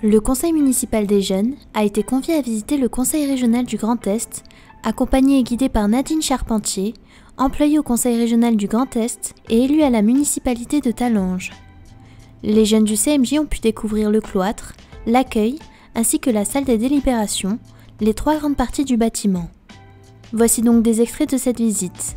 Le conseil municipal des jeunes a été convié à visiter le conseil régional du Grand Est, accompagné et guidé par Nadine Charpentier, employée au conseil régional du Grand Est et élue à la municipalité de Talange. Les jeunes du CMJ ont pu découvrir le cloître, l'accueil, ainsi que la salle des délibérations, les 3 grandes parties du bâtiment. Voici donc des extraits de cette visite.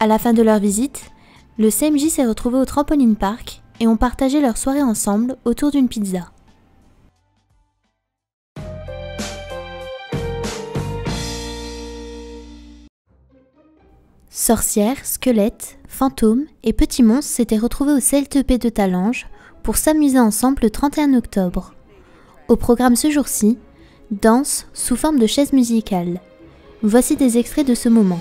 À la fin de leur visite, le CMJ s'est retrouvé au Trampoline Park et ont partagé leur soirée ensemble autour d'une pizza. Sorcières, squelettes, fantômes et petits monstres s'étaient retrouvés au CLTP de Talange pour s'amuser ensemble le 31 octobre. Au programme ce jour-ci, danse sous forme de chaise musicale. Voici des extraits de ce moment.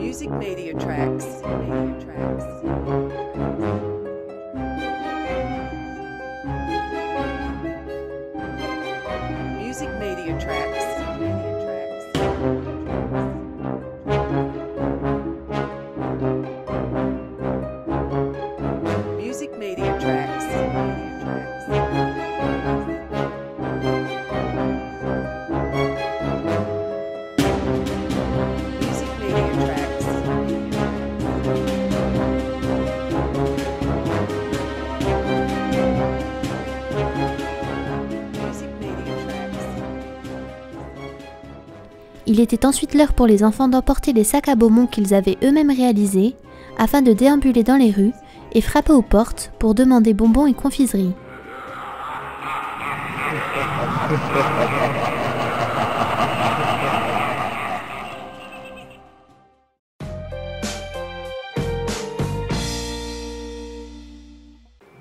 Music Media Tracks. Music Media Tracks. Music Media Tracks. Il était ensuite l'heure pour les enfants d'emporter les sacs à bonbons qu'ils avaient eux-mêmes réalisés, afin de déambuler dans les rues et frapper aux portes pour demander bonbons et confiseries.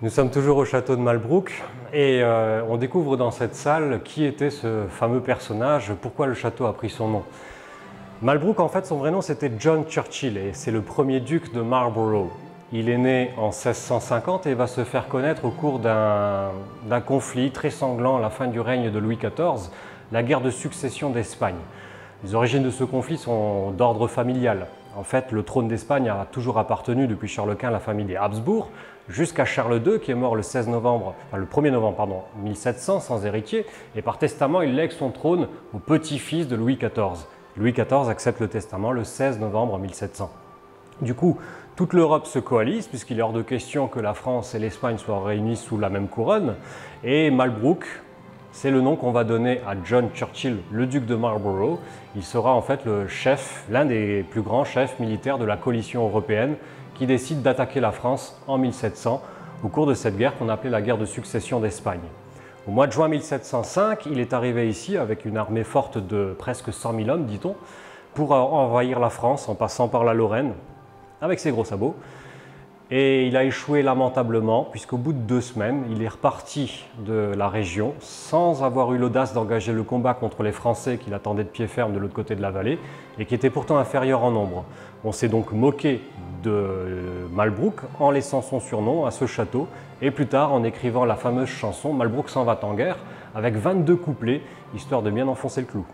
Nous sommes toujours au château de Malbrouck et on découvre dans cette salle qui était ce fameux personnage, pourquoi le château a pris son nom. Malbrouck, en fait, son vrai nom c'était John Churchill et c'est le premier duc de Marlborough. Il est né en 1650 et va se faire connaître au cours d'un conflit très sanglant à la fin du règne de Louis XIV, la guerre de succession d'Espagne. Les origines de ce conflit sont d'ordre familial. En fait, le trône d'Espagne a toujours appartenu depuis Charles Quint à la famille des Habsbourg, jusqu'à Charles II qui est mort le 1er novembre 1700 sans héritier, et par testament il lègue son trône au petit-fils de Louis XIV. Louis XIV accepte le testament le 16 novembre 1700. Du coup, toute l'Europe se coalise, puisqu'il est hors de question que la France et l'Espagne soient réunies sous la même couronne. Et Malbrook, c'est le nom qu'on va donner à John Churchill, le duc de Marlborough. Il sera en fait le chef, l'un des plus grands chefs militaires de la coalition européenne qui décide d'attaquer la France en 1700 au cours de cette guerre qu'on appelait la guerre de succession d'Espagne. Au mois de juin 1705, il est arrivé ici avec une armée forte de presque 100 000 hommes, dit-on, pour envahir la France en passant par la Lorraine avec ses gros sabots. Et il a échoué lamentablement, puisqu'au bout de 2 semaines, il est reparti de la région sans avoir eu l'audace d'engager le combat contre les Français qui l'attendaient de pied ferme de l'autre côté de la vallée et qui étaient pourtant inférieurs en nombre. On s'est donc moqué de Malbrook en laissant son surnom à ce château et plus tard en écrivant la fameuse chanson « Malbrook s'en va en guerre » avec 22 couplets, histoire de bien enfoncer le clou.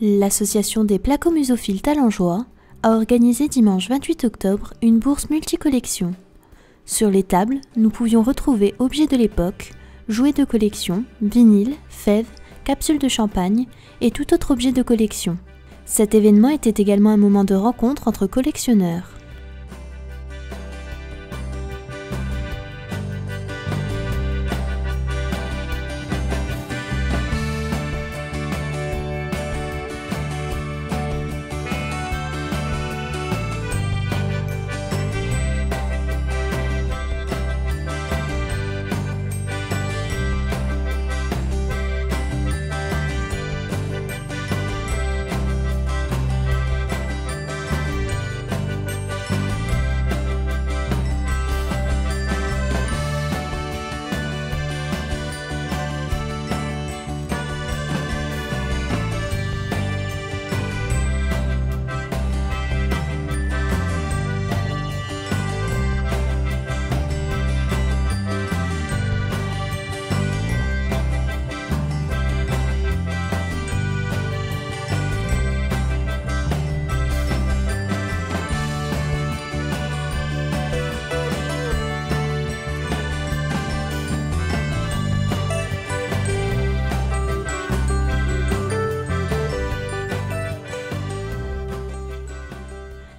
L'association des placomusophiles talengeois a organisé dimanche 28 octobre une bourse multicollection. Sur les tables, nous pouvions retrouver objets de l'époque, jouets de collection, vinyles, fèves, capsules de champagne et tout autre objet de collection. Cet événement était également un moment de rencontre entre collectionneurs.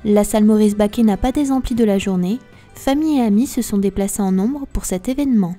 La salle Maurice Baquet n'a pas désempli de la journée, famille et amis se sont déplacés en nombre pour cet événement.